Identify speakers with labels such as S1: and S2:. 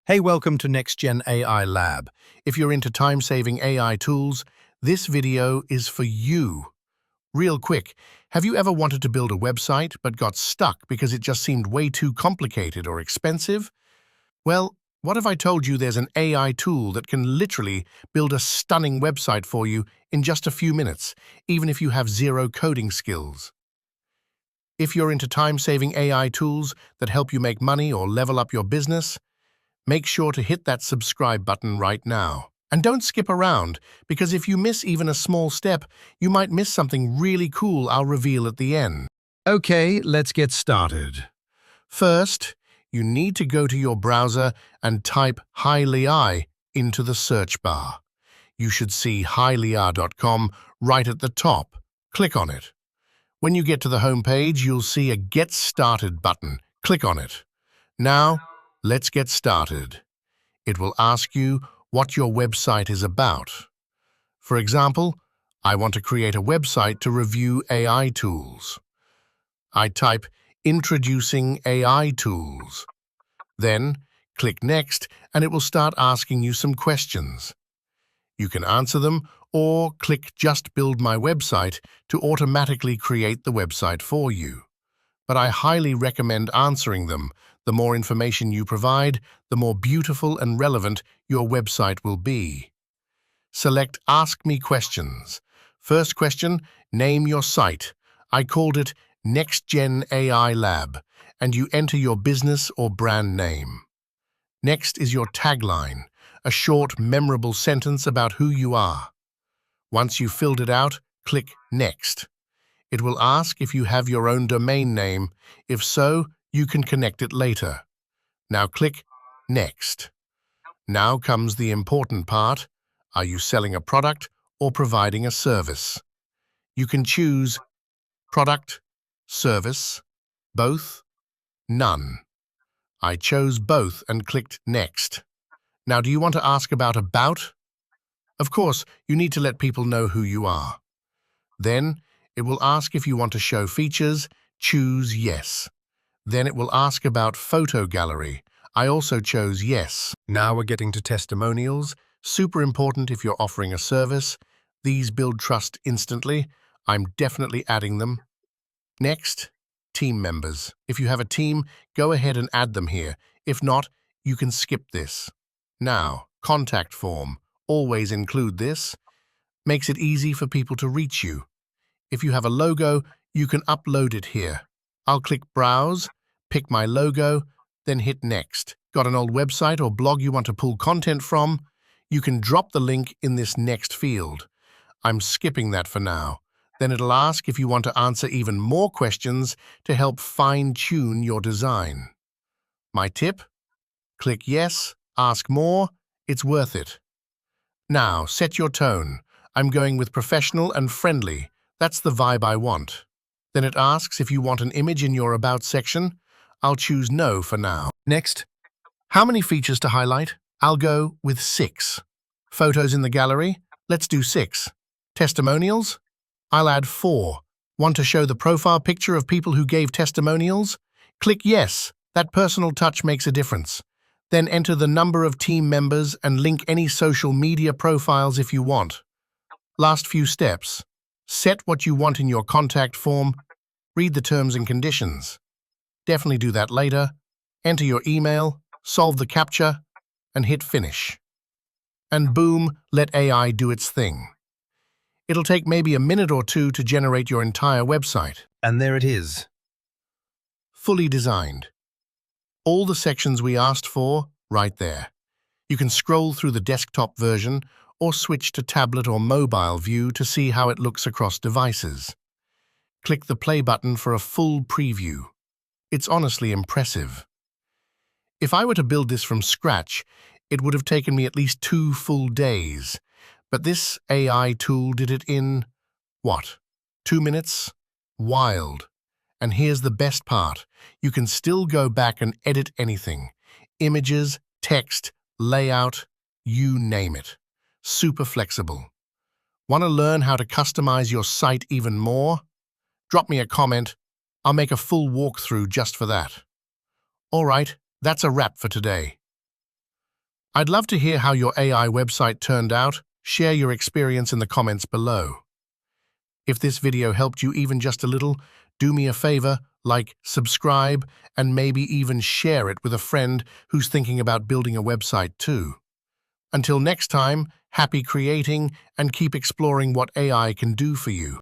S1: Hey, welcome to NextGen AI Lab. If you're into time-saving AI tools, this video is for you. Real quick, have you ever wanted to build a website but got stuck because it just seemed way too complicated or expensive? Well, what if I told you there's an AI tool that can literally build a stunning website for you in just a few minutes, even if you have zero coding skills? If you're into time-saving AI tools that help you make money or level up your business, make sure to hit that subscribe button right now. And don't skip around, because if you miss even a small step, you might miss something really cool I'll reveal at the end. Okay, let's get started. First, you need to go to your browser and type Highly into the search bar. You should see highly.com right at the top. Click on it. When you get to the home page, you'll see a Get Started button. Click on it. Now, let's get started. It will ask you what your website is about. For example, I want to create a website to review AI tools. I type Introducing AI Tools. Then, click Next, and it will start asking you some questions. You can answer them or click Just Build My Website to automatically create the website for you. But I highly recommend answering them. The more information you provide, the more beautiful and relevant your website will be. Select Ask Me Questions. First question, name your site. I called it NextGen AI Lab, and you enter your business or brand name. Next is your tagline, a short, memorable sentence about who you are. Once you've filled it out, click Next. It will ask if you have your own domain name. If so, you can connect it later. Now click Next. Now comes the important part. Are you selling a product or providing a service? You can choose product, service, both, none. I chose both and clicked Next. Now, do you want to ask about? Of course, you need to let people know who you are. Then, it will ask if you want to show features. Choose Yes. Then it will ask about photo gallery. I also chose Yes. Now we're getting to testimonials. Super important if you're offering a service. These build trust instantly. I'm definitely adding them. Next, team members. If you have a team, go ahead and add them here. If not, you can skip this. Now, contact form. Always include this. Makes it easy for people to reach you. If you have a logo, you can upload it here. I'll click Browse, pick my logo, then hit Next. Got an old website or blog you want to pull content from? You can drop the link in this Next field. I'm skipping that for now. Then it'll ask if you want to answer even more questions to help fine-tune your design. My tip? Click Yes, ask more, it's worth it. Now, set your tone. I'm going with professional and friendly. That's the vibe I want. Then it asks if you want an image in your About section. I'll choose No for now. Next, how many features to highlight? I'll go with 6. Photos in the gallery? Let's do 6. Testimonials? I'll add 4. Want to show the profile picture of people who gave testimonials? Click Yes. That personal touch makes a difference. Then enter the number of team members and link any social media profiles if you want. Last few steps. Set what you want in your contact form. Read the terms and conditions. Definitely do that later. Enter your email, solve the CAPTCHA, and hit Finish. And boom, let AI do its thing. It'll take maybe a minute or two to generate your entire website.
S2: And there it is.
S1: Fully designed. All the sections we asked for, right there. You can scroll through the desktop version or switch to tablet or mobile view to see how it looks across devices. Click the play button for a full preview. It's honestly impressive. If I were to build this from scratch, it would have taken me at least 2 full days. But this AI tool did it in, what, 2 minutes? Wild. And here's the best part. You can still go back and edit anything. Images, text, layout, you name it. Super flexible. Want to learn how to customize your site even more? Drop me a comment. I'll make a full walkthrough just for that. All right, that's a wrap for today. I'd love to hear how your AI website turned out. Share your experience in the comments below. If this video helped you even just a little, do me a favor, like, subscribe, and maybe even share it with a friend who's thinking about building a website too. Until next time, happy creating and keep exploring what AI can do for you.